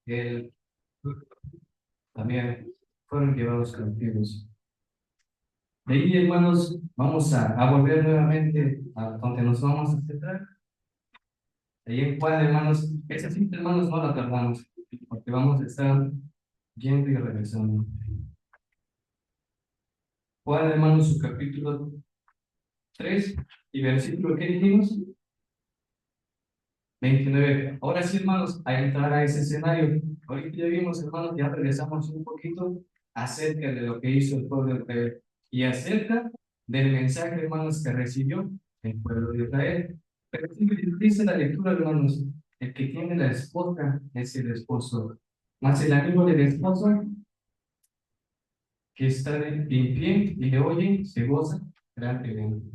él también fueron llevados cautivos. De ahí, hermanos, vamos a volver nuevamente a donde nos vamos a centrar. Ahí en Juan, hermanos, esa cita, hermanos, no la tardamos, porque vamos a estar yendo y regresando. Juan, hermanos, su capítulo 3 y versículo, ¿qué dijimos? 29. Ahora sí, hermanos, a entrar a ese escenario. Ahorita ya vimos, hermanos, ya regresamos un poquito acerca de lo que hizo el pueblo de Israel y acerca del mensaje, hermanos, que recibió el pueblo de Israel. Pero sí, dice la lectura, hermanos, el que tiene la esposa es el esposo, más el amigo del esposo que está en pie y le oye, se goza grandemente.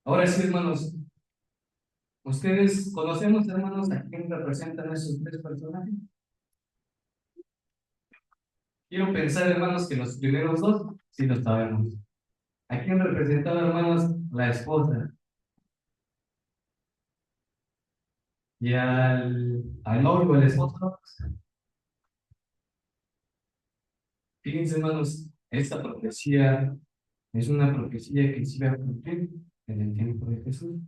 Ahora sí, hermanos, ustedes conocemos, hermanos, a quién representan esos tres personajes. Quiero pensar, hermanos, que los primeros dos sí lo sabemos. ¿A quién representaba, hermanos? La esposa. Y al novio, el esposo. Fíjense, hermanos, esta profecía es una profecía que se iba a cumplir en el tiempo de Jesús.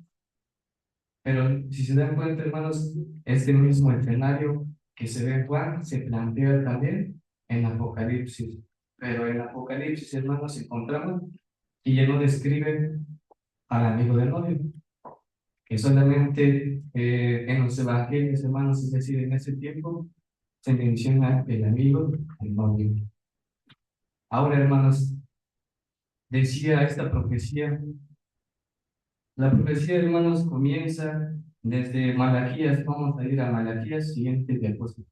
Pero si se dan cuenta, hermanos, este mismo escenario que se ve en Juan se plantea también en Apocalipsis. Pero en Apocalipsis, hermanos, encontramos y ya no describe al amigo del novio, que solamente en los evangelios, hermanos, es decir, en ese tiempo, se menciona el amigo, el novio. Ahora, hermanos, decía esta profecía, la profecía, hermanos, comienza desde Malaquías, vamos a ir a Malaquías, siguiente diapositiva.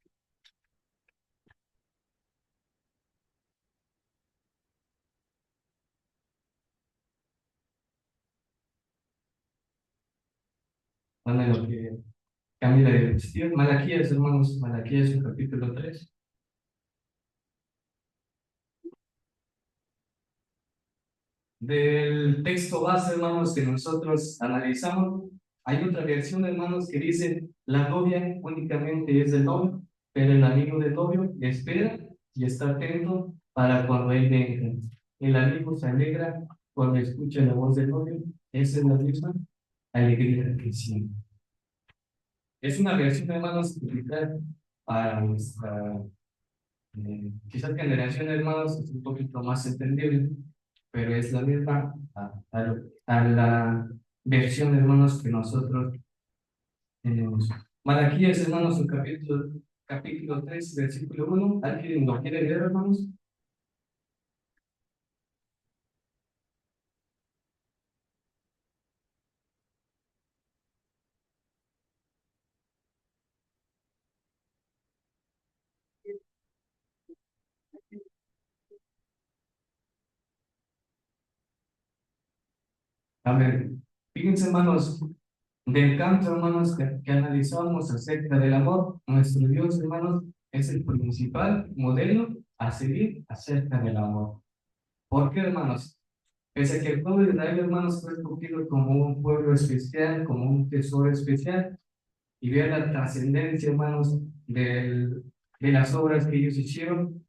Van lo que cambia la diapositiva. Malaquías, hermanos, Malaquías, el capítulo 3. Del texto base, hermanos, que nosotros analizamos, hay otra versión, hermanos, que dice, la novia únicamente es del novio, pero el amigo del novio espera y está atento para cuando él venga. El amigo se alegra cuando escucha la voz del novio. Esa es la misma alegría que siente. Es una versión, hermanos, literal para nuestra, quizás generación, hermanos, es un poquito más entendible, pero es la misma a la versión, hermanos, que nosotros tenemos. Malaquías, hermanos, su capítulo 3, versículo 1. ¿Alguien lo quiere leer, hermanos? Amén. Fíjense, hermanos, del canto, hermanos, que analizamos acerca del amor, nuestro Dios, hermanos, es el principal modelo a seguir acerca del amor. ¿Por qué, hermanos? Pese a que el pueblo de Israel, hermanos, fue escogido como un pueblo especial, como un tesoro especial, y ver la trascendencia, hermanos, de las obras que ellos hicieron,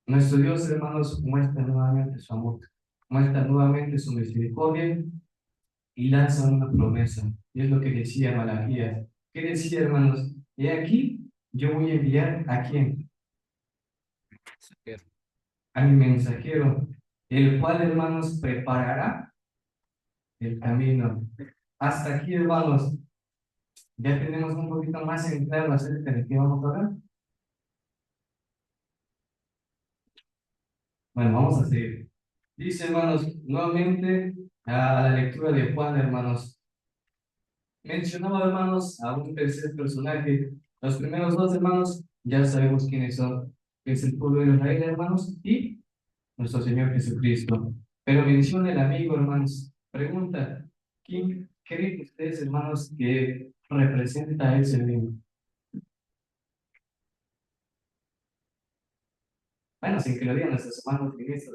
nuestro Dios, hermanos, muestra nuevamente su amor, muestra nuevamente su misericordia y lanza una promesa. Y es lo que decía Malaquías. ¿Qué decía, hermanos? Y aquí yo voy a enviar a quién? A mi mensajero, el cual, hermanos, preparará el camino. Hasta aquí, hermanos, ya tenemos un poquito más en claro acerca de qué vamos a hablar. Bueno, vamos a seguir. Dice, hermanos, nuevamente a la lectura de Juan, hermanos. Mencionaba, hermanos, a un tercer personaje. Los primeros dos, hermanos, ya sabemos quiénes son. Es el pueblo de Israel, hermanos, y nuestro Señor Jesucristo. Pero menciona el amigo, hermanos. Pregunta, ¿quién creen ustedes, hermanos, que representa a ese amigo? Bueno, sin que lo digan nuestros hermanos en esto,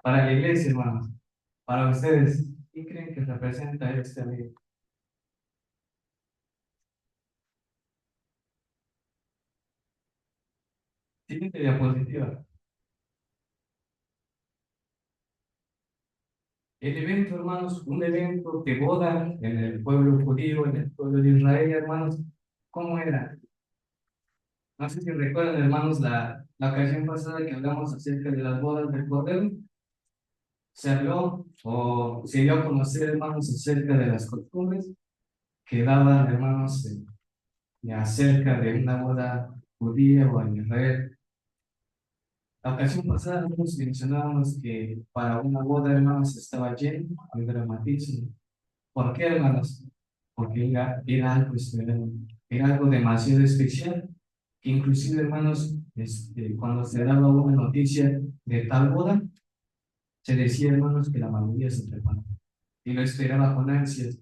para la iglesia, hermanos, para ustedes, ¿quién creen que representa a este amigo? Siguiente diapositiva. El evento, hermanos, un evento de boda en el pueblo judío, en el pueblo de Israel, hermanos, ¿cómo era? No sé si recuerdan, hermanos, la ocasión pasada que hablamos acerca de las bodas del Cordero. Se habló o se dio a conocer, hermanos, acerca de las costumbres que daban, hermanos, acerca de una boda judía o en Israel. La ocasión pasada nos mencionábamos que para una boda, hermanos, estaba lleno de dramatismo. ¿Por qué, hermanos? Porque era algo esperado, era algo demasiado especial, que inclusive, hermanos, cuando se daba una noticia de tal boda, se decía, hermanos, que la mayoría se preparaba y lo esperaba con ansias.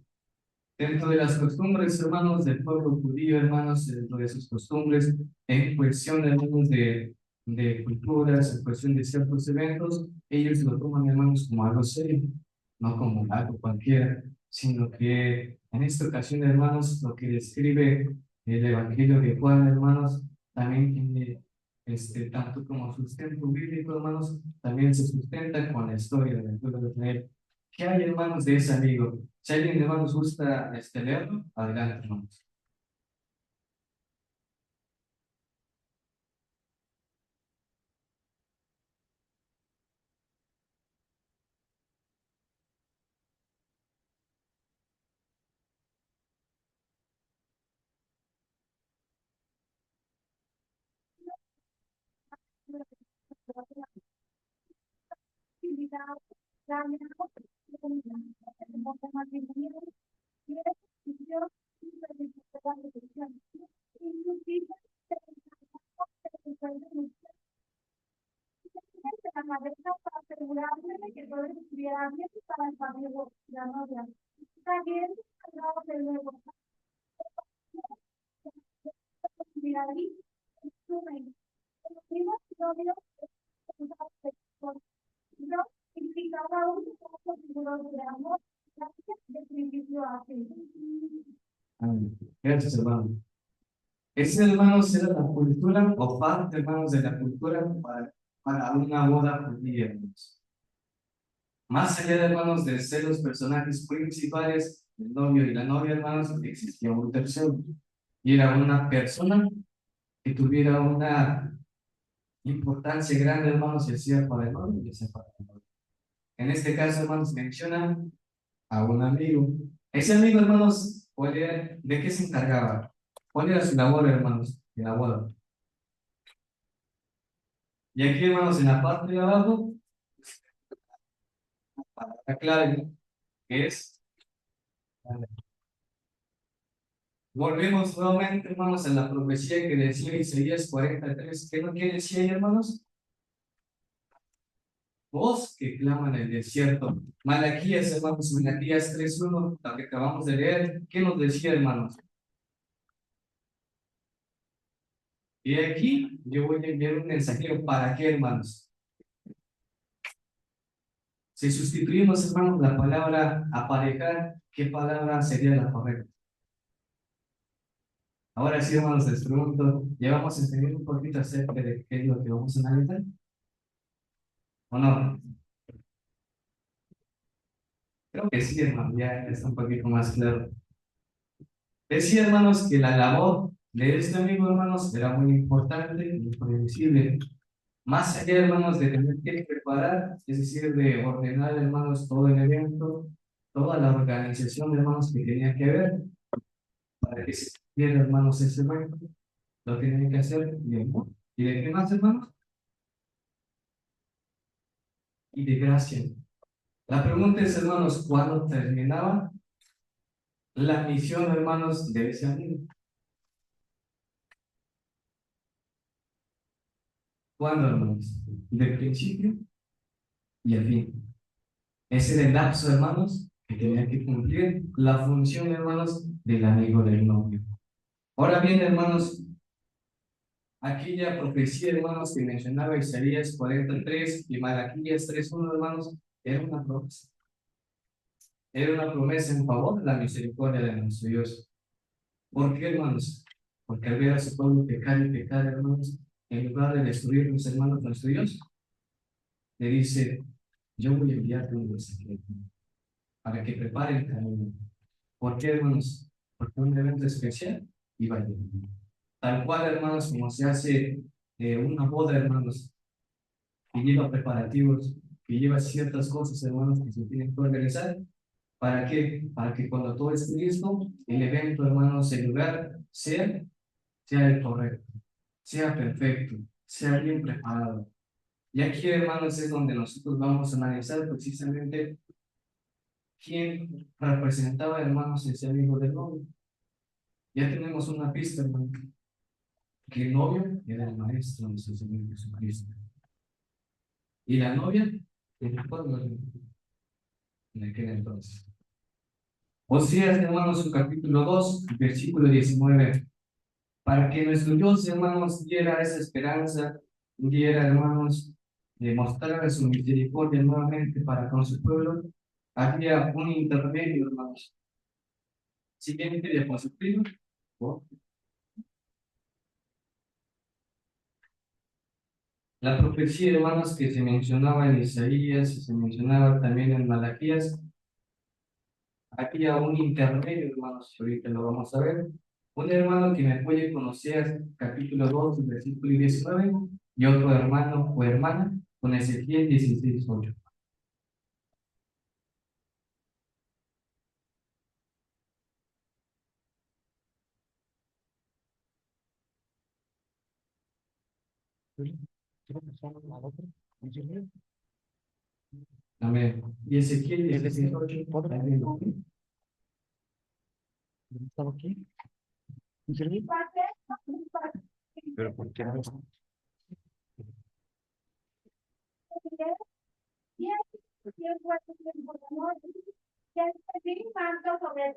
Dentro de las costumbres, hermanos, del pueblo judío, hermanos, dentro de sus costumbres, en cuestión, hermanos, de culturas, en cuestión de ciertos eventos, ellos lo toman, hermanos, como algo serio, no como algo cualquiera, sino que en esta ocasión, hermanos, lo que describe el Evangelio de Juan, hermanos, también tiene, tanto como sustento bíblico, hermanos, también se sustenta con la historia del pueblo de Israel. ¿Qué hay, hermanos, de ese amigo? Si alguien, hermanos, gusta leerlo, adelante, hermanos. Amén. Gracias, hermano. Ese, hermanos, era la cultura o parte, hermanos, de la cultura para una boda judía, hermanos. Más allá, de, hermanos, de ser los personajes principales, el novio y la novia, hermanos, existía un tercero. Y era una persona que tuviera una importancia grande, hermanos, ya sea para el novio, ya sea para el novio. En este caso, hermanos, mencionan a un amigo. Ese amigo, hermanos, ¿de qué se encargaba? ¿Cuál era su labor, hermanos, en la boda? Y aquí, hermanos, en la parte de abajo, la clave, ¿no? Que es, volvemos nuevamente, hermanos, a la profecía que decía Isaías 43. ¿Qué es lo que decía ahí, hermanos? Voz que clama en el desierto. Malaquías, hermanos, Malaquías 3:1, la que acabamos de leer. ¿Qué nos decía, hermanos? Y aquí yo voy a enviar un mensajero. ¿Para qué, hermanos? Si sustituimos, hermanos, la palabra aparejar, ¿qué palabra sería la correcta? Ahora sí, hermanos, les pregunto, ¿ya vamos a entender un poquito acerca de qué es lo que vamos a analizar? ¿O no? Creo que sí, hermano, ya está un poquito más claro. Decía, hermanos, que la labor de este amigo, hermanos, era muy importante y previsible. Más allá, hermanos, de tener que preparar, es decir, de ordenar, hermanos, todo el evento, toda la organización, hermanos, que tenía que haber para que se cumpliera, hermanos, ese evento, lo tenían que hacer bien. ¿Y de qué más, hermanos? Y de gracia. La pregunta es, hermanos, ¿cuándo terminaba la misión, hermanos, de ese amigo? ¿Cuándo, hermanos? De principio y al fin. Ese era el lapso, hermanos, que tenía que cumplir la función, hermanos, del amigo del novio. Ahora bien, hermanos, aquella profecía, hermanos, que mencionaba Isaías 43 y Malaquías 3:1, hermanos, era una promesa. Era una promesa en favor de la misericordia de nuestro Dios. ¿Por qué, hermanos? Porque al ver a su pueblo pecar y pecar, hermanos, en lugar de destruir los hermanos nuestro Dios, le dice, yo voy a enviarte un mensajero para que prepare el camino. ¿Por qué, hermanos? Porque un evento especial iba a llegar. Tal cual, hermanos, como se hace una boda, hermanos, que lleva preparativos, que lleva ciertas cosas, hermanos, que se tienen que organizar. ¿Para qué? Para que cuando todo esté listo, el evento, hermanos, el lugar sea el correcto, sea perfecto, sea bien preparado. Y aquí, hermanos, es donde nosotros vamos a analizar precisamente quién representaba, hermanos, ese amigo del novio. Ya tenemos una pista, hermano, que el novio era el maestro, nuestro Señor Jesucristo. Y la novia, el pueblo en aquel entonces. Oseas, hermanos, su capítulo 2 versículo 19. Para que nuestro Dios, hermanos, diera esa esperanza, diera, hermanos, demostrar su misericordia nuevamente para con su pueblo, había un intermedio, hermanos. Siguiente diapositiva. La profecía, hermanos, que se mencionaba en Isaías y se mencionaba también en Malaquías, había un intermedio, hermanos, y ahorita lo vamos a ver. Un hermano que me apoye con Oseas, capítulo 2, versículo 19, y otro hermano o hermana con Ezequiel 16, 8. Amén. Y Ezequiel 16, 8. Pero ¿por qué no? Sobre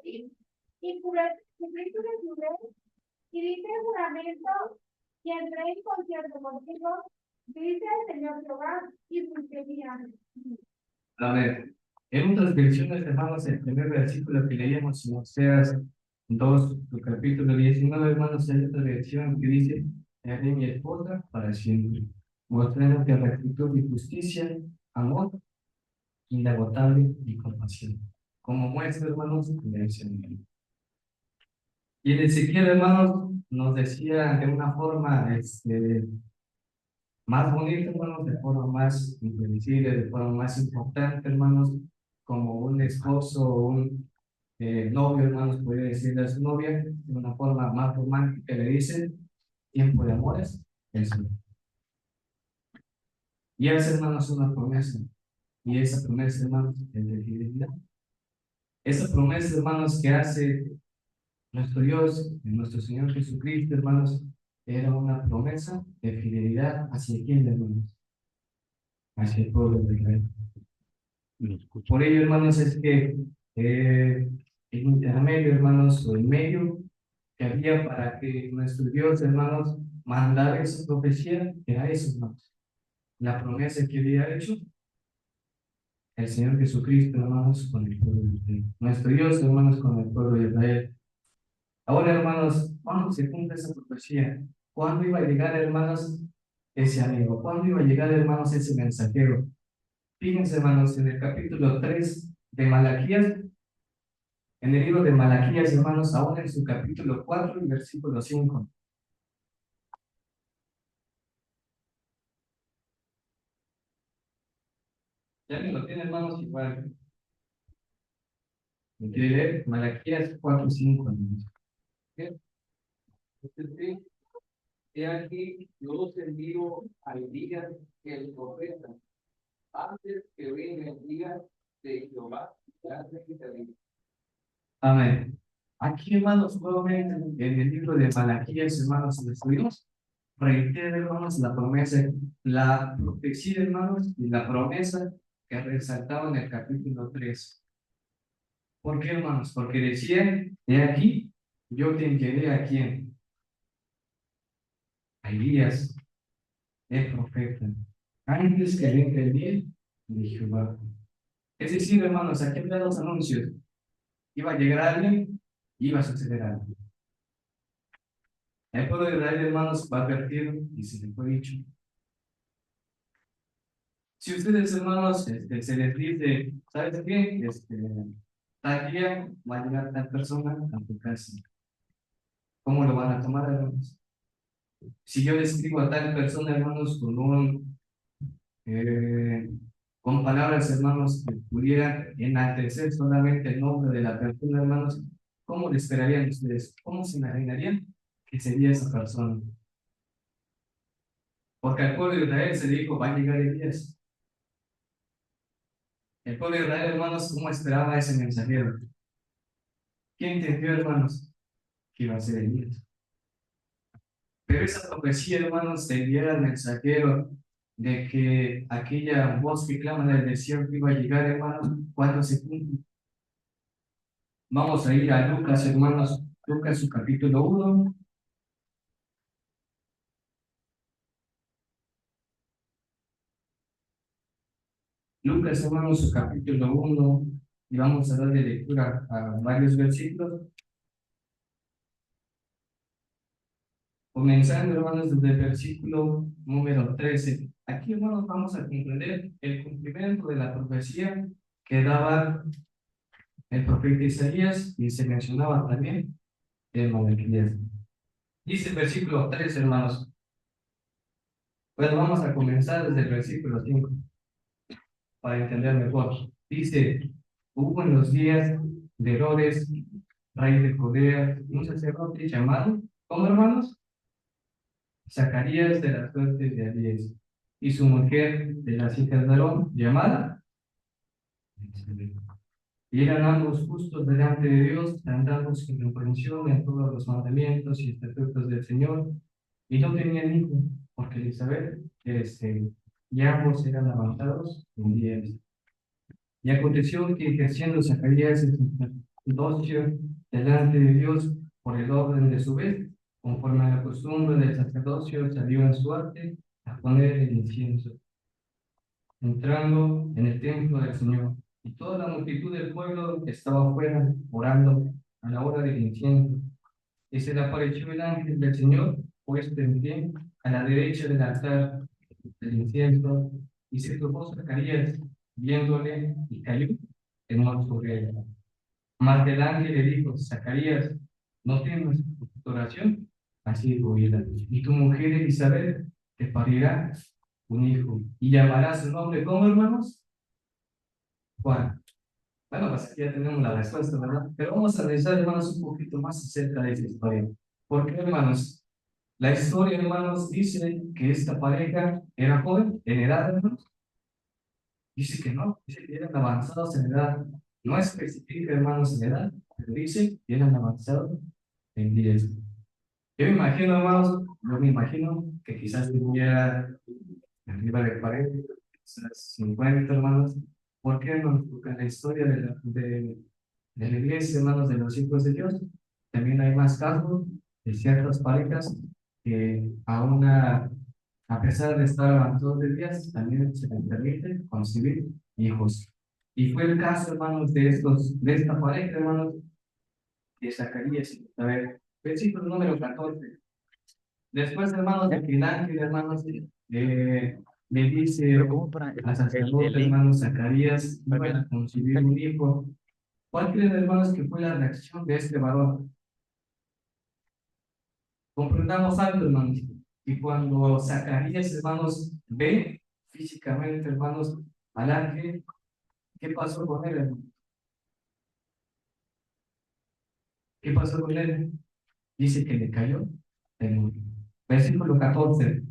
ti y cumplí tu desnudez y dice el juramento y entré en concierto contigo, dice el Señor Jehová, y fuiste mía. Amén. En otras versiones, hermanos, el primer versículo que leíamos en Oseas 2, su capítulo 19, hermanos, hay otra versión que dice, haré mi esposa para siempre, mostrando que rectitud y justicia, amor, inagotable y compasión. Como muestra, hermanos, de ese nivel. Y en Ezequiel, hermanos, nos decía de una forma más bonita, hermanos, de forma más impredecible, de forma más importante, hermanos, como un esposo o un novio, hermanos, podría decirle a su novia, de una forma más romántica, le dice, tiempo de amores, eso. Y hace, hermanos, una promesa, y esa promesa, hermanos, es de fidelidad. Esa promesa, hermanos, que hace nuestro Dios, nuestro Señor Jesucristo, hermanos, era una promesa de fidelidad hacia quién, hermanos, hacia el pueblo de Israel. Por ello, hermanos, es que el intermedio, hermanos, o el medio que había para que nuestro Dios, hermanos, mandara esa profecía, era eso, hermanos. La promesa que había hecho el Señor Jesucristo, hermanos, con el pueblo de Israel. Nuestro Dios, hermanos, con el pueblo de Israel. Ahora, hermanos, ¿cuándo se cumple esa profecía? ¿Cuándo iba a llegar, hermanos, ese amigo? ¿Cuándo iba a llegar, hermanos, ese mensajero? Fíjense, hermanos, en el capítulo 3 de Malaquías, en el libro de Malaquías, hermanos, aún en su capítulo 4 y versículo 5. Ya me lo tiene, hermanos, igual. ¿Me quiere leer? Malaquías 4 y 5, hermanos. ¿Qué? He aquí, yo os envío a Elías, el profeta, antes que venga el día de Jehová, antes que te diga. Amén. Aquí, hermanos, nuevamente en el libro de Malaquías, hermanos, estuvimos reitera, hermanos, la promesa, la profecía, hermanos, y la promesa que resaltaba en el capítulo 3. ¿Por qué, hermanos? Porque decía, de aquí, yo te enviaré a quién? A Elías, el profeta, antes que venga el día de Jehová. Es decir, hermanos, aquí había dos anuncios. Iba a llegar alguien, iba a suceder algo. El pueblo de Israel, hermanos, va advertido y se les fue dicho. Si ustedes, hermanos, se les dice, ¿sabes qué? Tal día va a llegar tal persona a tu casa. ¿Cómo lo van a tomar, hermanos? Si yo le escribo a tal persona, hermanos, eh, con palabras, hermanos, que pudieran enaltecer solamente el nombre de la persona, hermanos, ¿cómo le esperarían ustedes? ¿Cómo se imaginarían que sería esa persona? Porque al pueblo de Israel se le dijo, va a llegar Elías. El pueblo de Israel, hermanos, ¿cómo esperaba a ese mensajero? ¿Quién entendió, hermanos, que iba a ser Elías? Pero esa profecía, hermanos, de enviar al mensajero de que aquella voz que clama del desierto iba a llegar, hermanos, ¿cuándo se cumple? Vamos a ir a Lucas, hermanos, Lucas, su capítulo 1. Lucas, hermanos, su capítulo 1, y vamos a darle lectura a varios versículos, comenzando, hermanos, desde el versículo número 13. Aquí, hermanos, vamos a comprender el cumplimiento de la profecía que daba el profeta Isaías y se mencionaba también el Malaquías. Dice el versículo 3, hermanos. Bueno, vamos a comenzar desde el versículo 5 para entender mejor. Dice, hubo en los días de Herodes, rey de Judea, un sacerdote llamado, ¿cómo, hermanos? Zacarías de las suertes de Abías, y su mujer de las hijas de Aarón, llamada, y eran ambos justos delante de Dios, andando sin reprensión en todos los mandamientos y estatutos del Señor, y no tenían hijo, porque Elizabeth era estéril, y ambos eran avanzados en días. Y aconteció que ejerciendo Zacarías el sacerdocio delante de Dios por el orden de su vez, conforme a la costumbre del sacerdocio, salió en su arte a poner el incienso, entrando en el templo del Señor. Y toda la multitud del pueblo estaba afuera, orando a la hora del incienso. Y se le apareció el ángel del Señor, puesto en pie, a la derecha del altar del incienso, y se turbó Zacarías, viéndole, y cayó temor sobre él. Mas el ángel le dijo, Zacarías, no temas tu oración, así sido oída. Y tu mujer Elizabeth te parirá un hijo, y llamarás su nombre, ¿cómo, hermanos? Juan. Bueno, pues aquí ya tenemos la respuesta, ¿verdad? Pero vamos a revisar, hermanos, un poquito más acerca de esta historia. ¿Por qué, hermanos? La historia, hermanos, dice que esta pareja era joven, en edad, hermanos. Dice que no, dice que eran avanzados en edad. No especifica, hermanos, en edad, pero dice que eran avanzados en días. Yo me imagino, hermanos, yo me imagino que quizás tuviera arriba de 40, quizás 50, hermanos. ¿Por qué, hermanos? Porque en la historia de la iglesia, hermanos, de los hijos de Dios, también hay más casos de ciertas parejas que a pesar de estar avanzados de días, también se les permite concebir hijos. Y fue el caso, hermanos, de esta pareja, hermanos, de Zacarías. A ver, versículo número 14. Después, hermanos, de que el ángel, hermanos, le dice Pero ¿cómo para al el sacerdote, link? hermanos, Zacarías, iba Para a concebir un hijo. ¿Cuál creen, hermanos, que fue la reacción de este varón? Comprendamos algo, hermanos. Y cuando Zacarías, hermanos, ve físicamente, hermanos, al ángel, ¿qué pasó con él, hermano? ¿Qué pasó con él? Dice que le cayó temor. Versículo 14.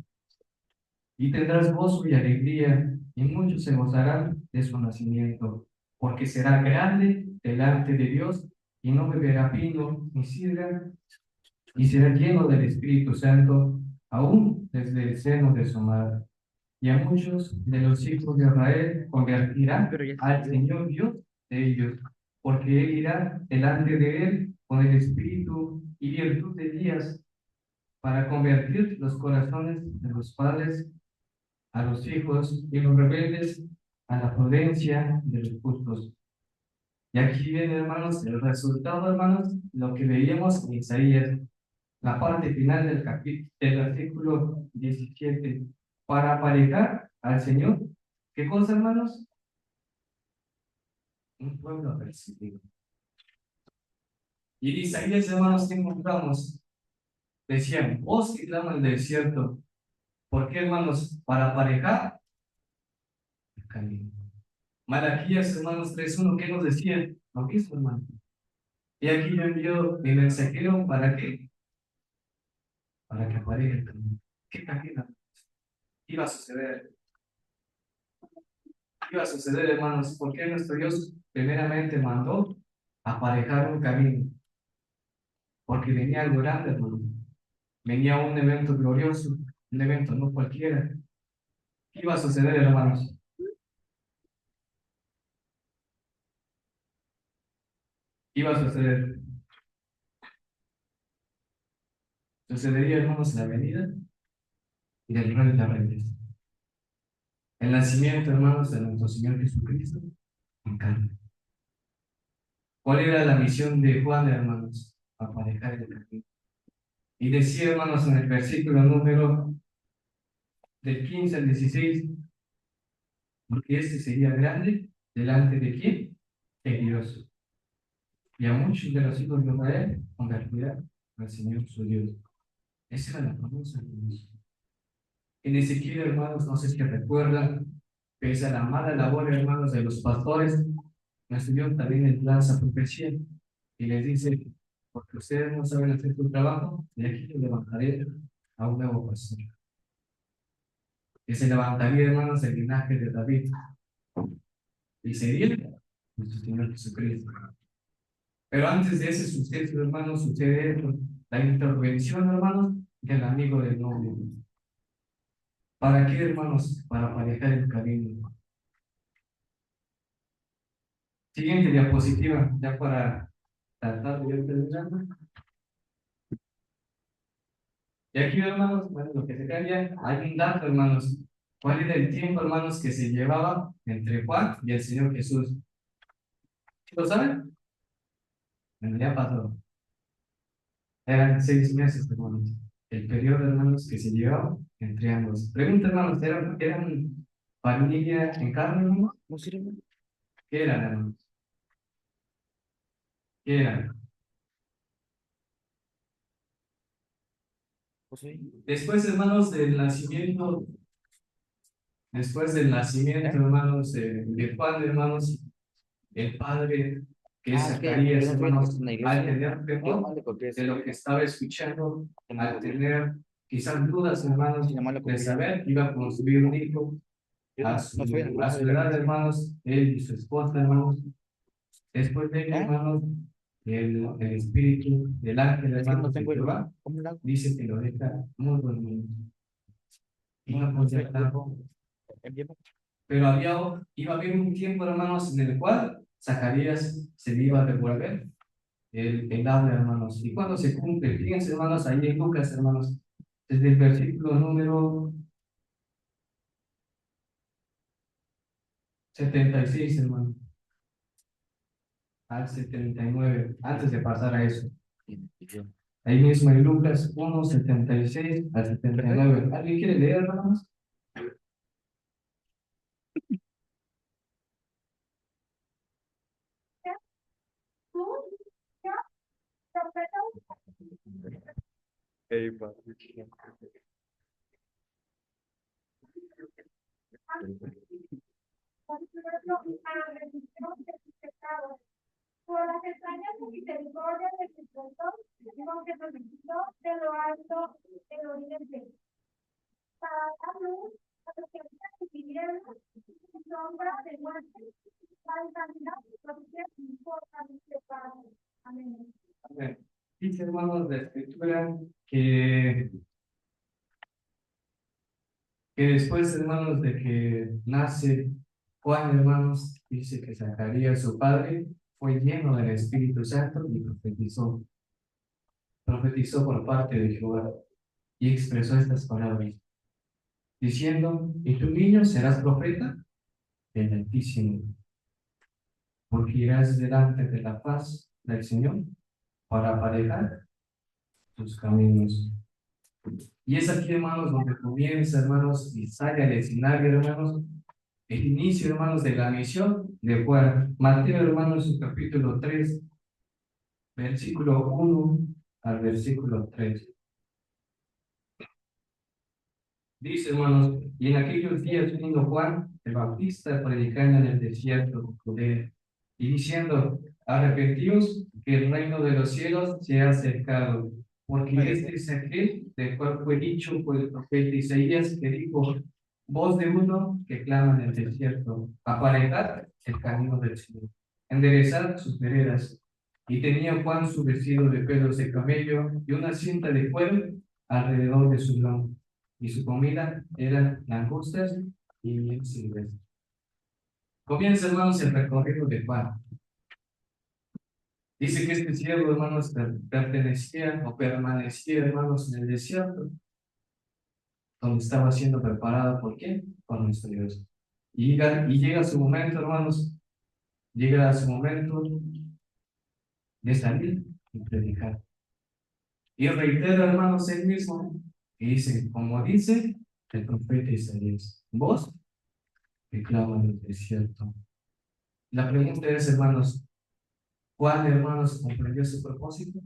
Y tendrás gozo y alegría, y muchos se gozarán de su nacimiento, porque será grande delante de Dios, y no beberá vino ni sidra, y será lleno del Espíritu Santo, aún desde el seno de su madre. Y a muchos de los hijos de Israel convertirá pero ya al salió. Señor Dios de ellos, porque Él irá delante de Él con el Espíritu y virtud de Elías, para convertir los corazones de los padres a los hijos y los rebeldes a la prudencia de los justos. Y aquí viene, hermanos, el resultado, hermanos, lo que veíamos en Isaías. la parte final del capítulo, del versículo 17, para aparejar al Señor. ¿Qué cosa, hermanos? Un pueblo perseguido. Y dice, ahí, hermanos, que encontramos, decían, voz que clama el desierto. ¿Por qué, hermanos? Para aparejar el camino. Malaquías, hermanos, 3:1, ¿qué nos decía? Lo mismo, hermano. Y aquí yo envío mi mensajero, ¿para qué? Para que aparezca el camino. ¿Qué camino? Iba a suceder. Iba a suceder, hermanos, porque nuestro Dios primeramente mandó aparejar un camino, porque venía algo grande, hermano. Venía un evento glorioso, un evento no cualquiera. ¿Qué iba a suceder, hermanos? ¿Qué iba a suceder? Sucedería, hermanos, la venida y del Rey de Reyes. El nacimiento, hermanos, de nuestro Señor Jesucristo en carne. ¿Cuál era la misión de Juan, hermanos? Aparejar el camino. Y decía, hermanos, en el versículo número del 15 al 16, porque este sería grande delante de quién? De Dios. Y a muchos de los hijos de Israel convertirá al Señor su Dios. Esa era la promesa de Dios. En Ezequiel, hermanos, no sé si recuerdan, pese a la mala labor, hermanos, de los pastores, nuestro Dios también les lanza profecía y les dice, porque ustedes no saben hacer su trabajo, de aquí yo levantaré a un nuevo pastor. Que se levantaría, hermanos, el linaje de David y sería nuestro Señor Jesucristo. Pero antes de ese suceso, hermanos, sucede la intervención, hermanos, del amigo del novio. ¿Para qué, hermanos? Para aparejar el camino. Siguiente diapositiva, ya para tratar de ir terminando. Y aquí, hermanos, bueno, lo que se cambia, hay un dato, hermanos. ¿Cuál era el tiempo, hermanos, que se llevaba entre Juan y el Señor Jesús? ¿Sí lo saben? Bueno, ya pasó. Eran 6 meses, hermanos. El periodo, hermanos, que se llevaba entre ambos. Pregunta, hermanos, ¿eran familia en carne, hermanos? ¿No sirve? ¿Qué eran, hermanos? ¿Qué eran? Pues sí. Después del nacimiento, hermanos, de Juan, hermanos, el padre, que es Zacarías, no hermanos, en la al iglesia. tener temor de lo que estaba escuchando, al tener quizás dudas, hermanos, de saber que iba a construir un hijo a su edad, hermanos, él y su esposa, hermanos, después de que, hermanos, el espíritu del ángel, hermanos, de Jehová, dice que lo deja muy dormido. Y no podía estar. Pero iba a haber un tiempo, hermanos, en el cual Zacarías se le iba a devolver el habla, hermanos. Y cuando se cumple, fíjense, hermanos, ahí en Lucas, hermanos, desde el versículo número 76, hermano, al 79, antes de pasar a eso. Ahí mismo en Lucas 1, 76 al 79. ¿Alguien quiere leer, hermanos? Tú, yo, profeta, consuelo a la remisión de sus pecados. Por las extrañas misericordias de su perdón, con que prometió de lo alto del oriente, para dar luz a los que habitan en tinieblas y sombra de muerte, para examinar los que importan de paz. Amén. Amén. Dice, hermanos, la escritura que después, hermanos, de que nace Juan, hermanos, dice que Zacarías, su padre, fue lleno del Espíritu Santo y profetizó. Profetizó por parte de Jehová y expresó estas palabras, diciendo, y tu niño serás profeta del Altísimo, porque irás delante de la paz del Señor para aparejar tus caminos. Y es aquí, hermanos, donde comienza, hermanos, y sale al escenario, hermanos, el inicio, hermanos, de la misión de Juan. Mateo, hermanos, en su capítulo 3, versículo 1 al versículo 3. Dice, hermanos, y en aquellos días vino Juan el Bautista predicando en el desierto de Judea y diciendo, arrepentíos, que el reino de los cielos se ha acercado, porque este es aquel del cual fue dicho por el profeta Isaías, que dijo, voz de uno que clama en el desierto, aparejad el camino del Señor, enderezad sus veredas. Y tenía Juan su vestido de pelos de camello y una cinta de cuero alrededor de su lomo y su comida eran langostas y miel silvestre. Comienza, hermanos, el recorrido de Juan. Dice que este siervo, hermanos, pertenecía o permanecía, hermanos, en el desierto, donde estaba siendo preparado por quién, por nuestro Dios. Y llega su momento, hermanos, llega su momento de salir y predicar. Y reitera, hermanos, él mismo, y dice, como dice el profeta Isaías, vos que clama en el desierto. La pregunta es, hermanos, ¿cuál, hermanos, comprendió su propósito?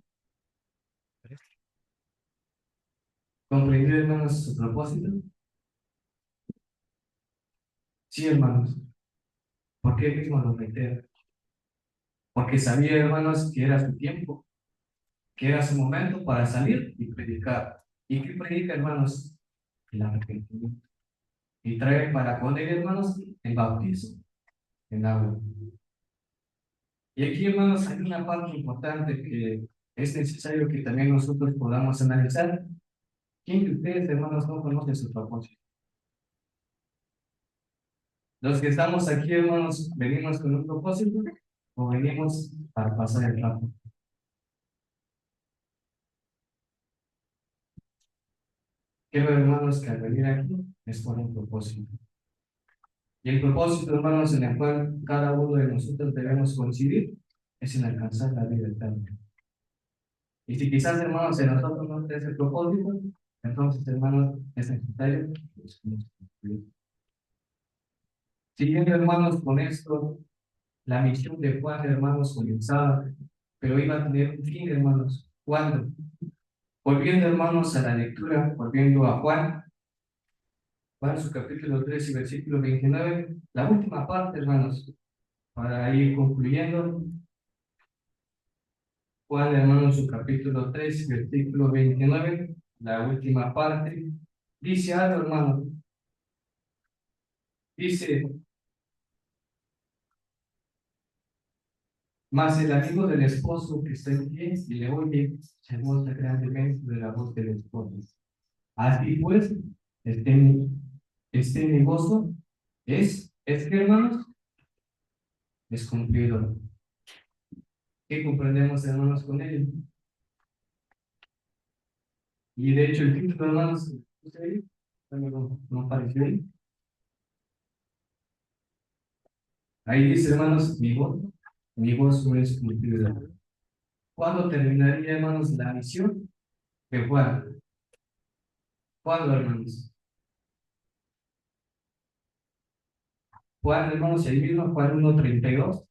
¿Comprendió, hermanos, su propósito? Sí, hermanos. ¿Por qué mismo lo reitera? Porque sabía, hermanos, que era su tiempo, que era su momento para salir y predicar. ¿Y qué predica, hermanos? El arrepentimiento. Y trae para con él, hermanos, el bautismo en agua. Y aquí, hermanos, hay una parte importante que es necesario que también nosotros podamos analizar. ¿Quién de ustedes, hermanos, no conoce su propósito? Los que estamos aquí, hermanos, venimos con un propósito o venimos para pasar el rato. Quiero, hermanos, que al venir aquí es por un propósito. Y el propósito, hermanos, en el cual cada uno de nosotros debemos coincidir es en alcanzar la vida eterna. Y si quizás, hermanos, en nosotros no es el propósito, entonces, hermanos, es necesario que busquemos cumplir. Siguiendo, hermanos, con esto, la misión de Juan, hermanos, comenzaba, pero iba a tener un fin, hermanos. ¿Cuándo? Volviendo, hermanos, a la lectura, volviendo a Juan su capítulo 3 y versículo 29, la última parte, hermanos, para ir concluyendo. Juan, hermanos, su capítulo 3, versículo 29, la última parte, dice algo, hermano, dice, mas el amigo del esposo que está en pie y le oye, se goza grandemente de la voz del esposo. Así pues, este gozo es que, hermanos, es cumplido. ¿Qué comprendemos, hermanos, con ello? Y de hecho, el título, hermanos, no apareció ahí. Ahí dice, hermanos, mi gozo es cumplido. ¿Cuándo terminaría, hermanos, la misión de Juan? ¿Cuándo, hermanos? Juan, hermanos, ahí mismo, Juan 1:32.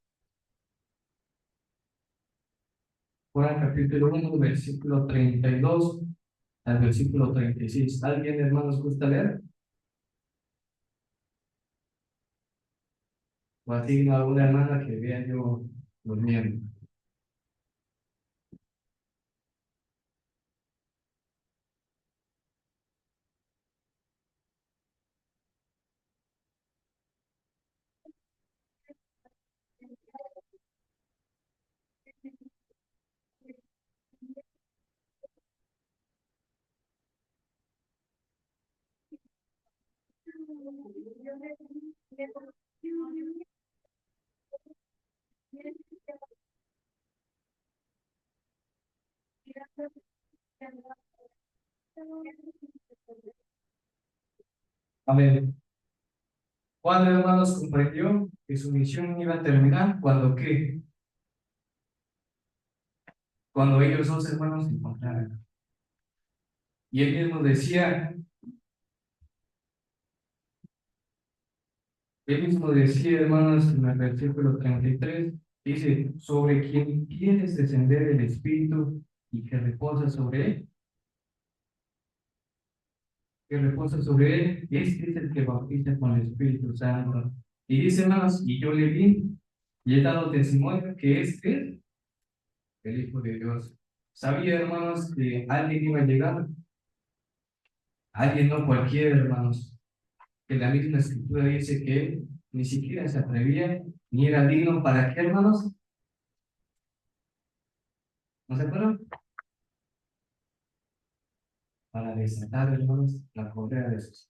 Juan capítulo 1, versículo 32 al versículo 36. ¿Alguien, hermanos, gusta leer? O asigno a alguna hermana que vea yo durmiendo. Amén. Juan, hermanos, comprendió que su misión iba a terminar cuando ¿qué? Cuando ellos dos hermanos se encontraran. Y él mismo decía, hermanos, en el versículo 33, dice, sobre quien quieres descender el Espíritu y que reposa sobre él, este es el que bautiza con el Espíritu Santo. Y dice más, y yo le vi y he dado testimonio que este es el Hijo de Dios. Sabía, hermanos, que alguien iba a llegar, alguien no cualquiera, hermanos, que la misma escritura dice que él ni siquiera se atrevía, ni era digno para qué, hermanos, ¿no se acuerdan? Para desatar, hermanos, la correa de sus.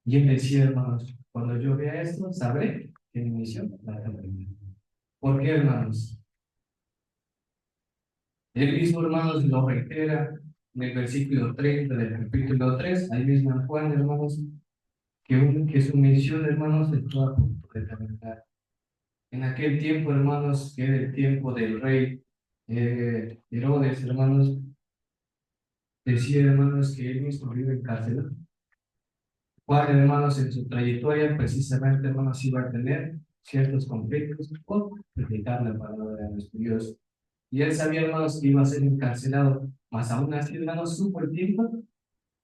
Y él decía, hermanos, cuando yo vea esto, sabré que mi misión la terminé. ¿Por qué, hermanos? Él mismo, hermanos, lo reitera en el versículo 30 del capítulo 3, ahí mismo en Juan, hermanos, que su misión, hermanos, estaba a punto de terminar. En aquel tiempo, hermanos, que era el tiempo del rey Herodes, hermanos, decía, hermanos, que él mismo vive encarcelado. Juan, hermanos, en su trayectoria, precisamente, hermanos, iba a tener ciertos conflictos por predicar la palabra de nuestro Dios. Y él sabía, hermanos, que iba a ser encarcelado, mas aún así, hermanos, supo el tiempo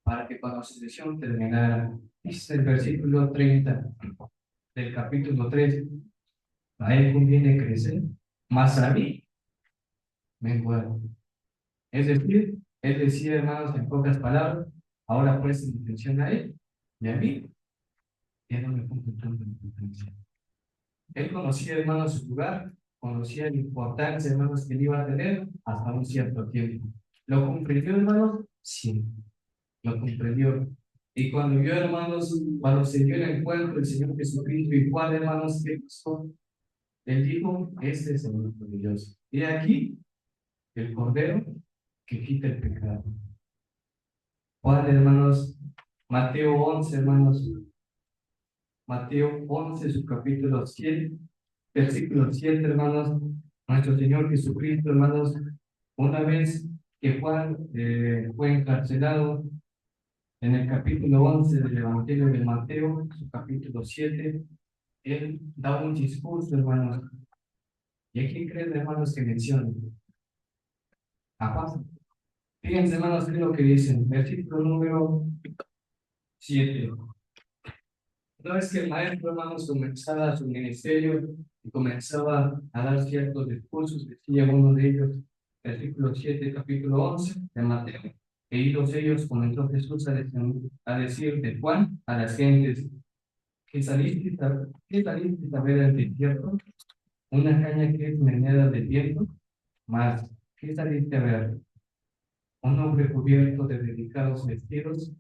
para que cuando su sesión terminara. Dice el versículo 30 del capítulo 3, a él conviene crecer, mas a mí me muero. Es decir, él decía, hermanos, en pocas palabras, ahora presten atención a él y a mí, ya no me pongo tanto en importancia. Él conocía, hermanos, su lugar, conocía la importancia, hermanos, que él iba a tener hasta un cierto tiempo. ¿Lo comprendió, hermanos? Sí, lo comprendió. Y cuando vio, hermanos, cuando se dio el encuentro del Señor Jesucristo, y cuál, hermanos, qué pasó, él dijo, este es el Hijo de Dios. Y aquí, el Cordero que quita el pecado. Juan, hermanos, Mateo 11, hermanos, Mateo 11, su capítulo 7, versículo 7, hermanos, nuestro Señor Jesucristo, hermanos, una vez que Juan fue encarcelado, en el capítulo 11 del Evangelio de Mateo, su capítulo 7, él da un discurso, hermanos. ¿Y aquí creen, hermanos, que menciona? A paz. Fíjense, hermanos, qué es lo que dicen. Versículo número 7. Una vez que el maestro, hermanos, comenzaba su ministerio y comenzaba a dar ciertos discursos, decía uno de ellos, versículo 7, capítulo 11 de Mateo. E idos ellos, comenzó Jesús a decir de Juan a las gentes, ¿qué saliste a ver el desierto? Una caña que es meneada de viento, más, ¿qué saliste a ver? Un hombre cubierto de delicados vestidos.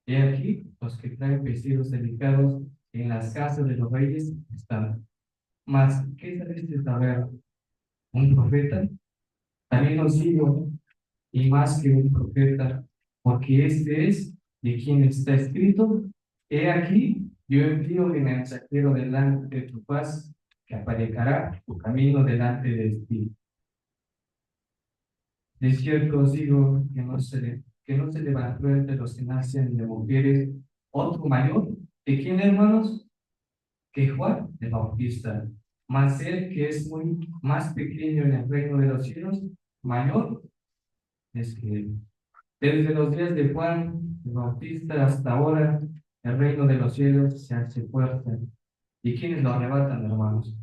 He aquí, los que traen vestidos delicados en las casas de los reyes están. Mas, ¿qué saliste a ver? ¿Un profeta? También os digo, y más que un profeta, porque este es de quien está escrito, he aquí, yo envío mi mensajero delante de tu paz, que aparejará tu camino delante de ti. De cierto os digo que no se levantó entre los que nacen de mujeres otro mayor que quién, hermanos, que Juan el Bautista, mas él que es muy más pequeño en el reino de los cielos, mayor es que él. Desde los días de Juan el Bautista hasta ahora, el reino de los cielos se hace fuerte. ¿Y quiénes lo arrebatan, hermanos?